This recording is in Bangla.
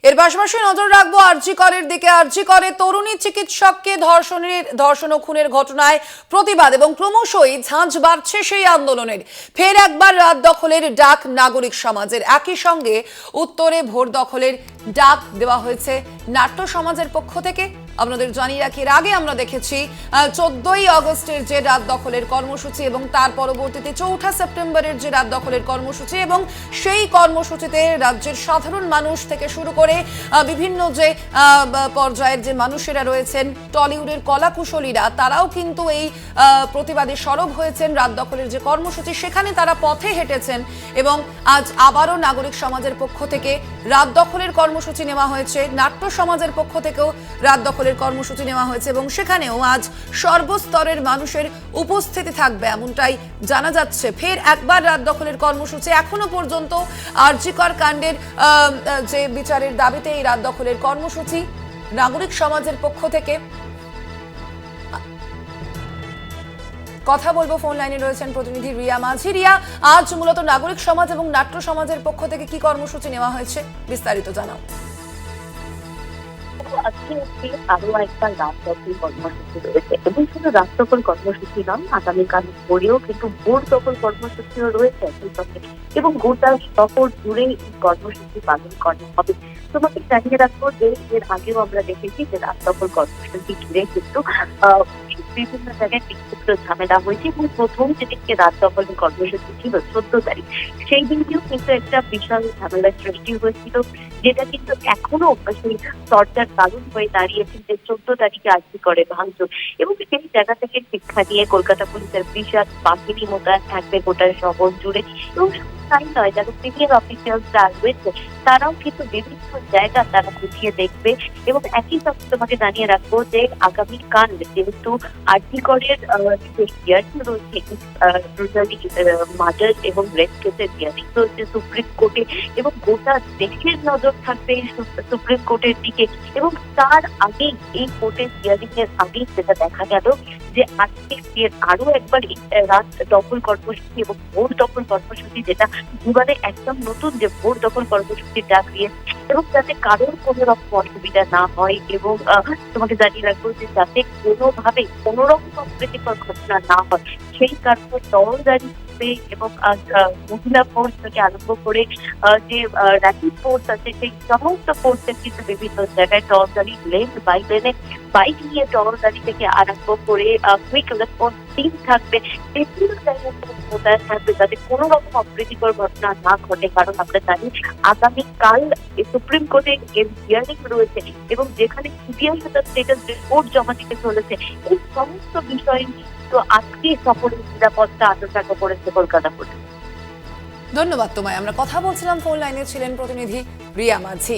এর পাশাপাশি নজর রাখবো আরজি করের দিকে। আরজি করে তরুণী চিকিৎসককে ধর্ষণ ও খুনের ঘটনায় প্রতিবাদ এবং ক্রমশই ঝাঁঝ বাড়ছে সেই আন্দোলনের। ফের একবার রাত দখলের ডাক নাগরিক সমাজের, একই সঙ্গে উত্তরে ভোট দখলের ডাক দেওয়া হয়েছে নাট্য সমাজের পক্ষ থেকে। আপনাদের জানিয়ে রাখি, এর আগে আমরা দেখেছি 14ই আগস্টের যে রাত দখলের কর্মসূচি এবং তার পরবর্তীতে 4ঠা সেপ্টেম্বরের যে রাত দখলের কর্মসূচি, এবং সেই কর্মসূচিতে রাজ্যের সাধারণ মানুষ থেকে শুরু করে বিভিন্ন যে পর্যায়ের যে মানুষেরা রয়েছেন, টলিউডের কলাকুশলীরা, তারাও কিন্তু এই প্রতিবাদে সরব হয়েছেন। রাত দখলের যে কর্মসূচি সেখানে তারা পথে হেঁটেছেন এবং আজ আবারও নাগরিক সমাজের পক্ষ থেকে রাত দখলের কর্মসূচি নেওয়া হয়েছে। নাট্য সমাজের পক্ষ থেকেও রাত দখলের কর্মসূচি নেওয়া হয়েছে এবং সেখানেও আজ সর্বস্তরের মানুষের উপস্থিতি থাকবে এমনটাই জানা যাচ্ছে। ফের একবার রাত দখলের কর্মসূচি। এখনো পর্যন্ত আরজি কর কাণ্ডের যে বিচারের দাবিতে এই রাত দখলের কর্মসূচি নাগরিক সমাজের পক্ষ থেকে। কথা বলবো, ফোন লাইনে রয়েছেন প্রতিনিধি রিয়া মাঝি। রিয়া, আজ মূলত নাগরিক সমাজ এবং নাট্য সমাজের পক্ষ থেকে কি কর্মসূচি নেওয়া হয়েছে, বিস্তারিত জানাও। আজকে আরো একবার রাত দখল কর্মসূচি রয়েছে এবং শুধু রাত দখল কর্মসূচি নয়, আগামীকাল পরেও কিন্তু ভোট দখল কর্মসূচিও রয়েছে একই সঙ্গে, এবং গোটা শহর জুড়ে এই কর্মসূচি পালন করা হবে। তোমাকে জানিয়ে রাখবো যে এর আগেও আমরা দেখেছি যে রাত দখল কর্মসূচি ঘিরে কিন্তু বিভিন্ন জায়গায় বিক্ষিপ্ত ঝামেলা হয়েছে এবং প্রথম যেদিনকে রাত দখলের কর্মসূচি ছিল 14 তারিখ, সেই দিনকেও কিন্তু একটা বিশাল ঝামেলার সৃষ্টি হয়েছিল, যেটা কিন্তু এখনো সেই চর্চার কারণ হয়ে দাঁড়িয়েছে যে 14 তারিখে আরজি করে ভাঙচুর। এবং সেই জায়গা থেকে শিক্ষা নিয়ে কলকাতা পুলিশের বিশাল বাহিনী মোতায়েন থাকবে গোটা শহর জুড়ে। এবং তাই নয়, যারা সিনিয়র অফিসিয়ালসরা রয়েছে তারাও কিন্তু বিভিন্ন জায়গা তারা খুঁজিয়ে দেখবে। এবং একই সাথে তোমাকে জানিয়ে রাখবো যে আগামীকাল যেহেতু আরজি করের যে হিয়ারিং রয়েছে, মার্ডার এবং রেপ কেসের হিয়ারিং রয়েছে সুপ্রিম কোর্টে, এবং গোটা দেশের নজর থাকবে সুপ্রিম কোর্টের দিকে। এবং তার আগেই এই কোর্টের হিয়ারিং এর আগেই যেটা দেখা গেল যে আজকে আরো একবার রাত দখল কর্মসূচি এবং ভোট দখল কর্মসূচি, যেটা দুবারে একদম নতুন যে ভোট দখল কর্মসূচির ডাক দিয়েছে, এবং যাতে কারোর কোনো রকম অসুবিধা না হয়। এবং তোমাকে জানিয়ে রাখবো যে যাতে কোনোভাবে কোনো রকম অপ্রীতিকর ঘটনা না হয়, সেই কারণে দলদারি এবং মহিলা ফোর্স থেকে আরম্ভ করে যে র্যাপিড ফোর্স আছে, সেই সমস্ত ফোর্সের কিন্তু বিভিন্ন জায়গায় টহলদারি, লেন বাই লেনে বাইক নিয়ে টহলদারি থেকে আরম্ভ করে কুইক রেসপন্স টিম থাকবে, বিভিন্ন জায়গায় মোতায়েন থাকবে যাতে কোনো রকম অপ্রীতিকর ঘটনা না ঘটে। কারণ আমরা জানি আগামীকাল সুপ্রিম কোর্টে এর হিয়ারিং রয়েছে এবং যেখানে সিবিআই তার স্টেটাস রিপোর্ট জমা দিতে চলেছে। এই সমস্ত বিষয় তো আজকে সকলের নিরাপত্তা আলোচনা করেছে কলকাতা পুলিশ। ধন্যবাদ তোমায়। আমরা কথা বলছিলাম, ফোন লাইনে ছিলেন প্রতিনিধি রিয়া মাঝি।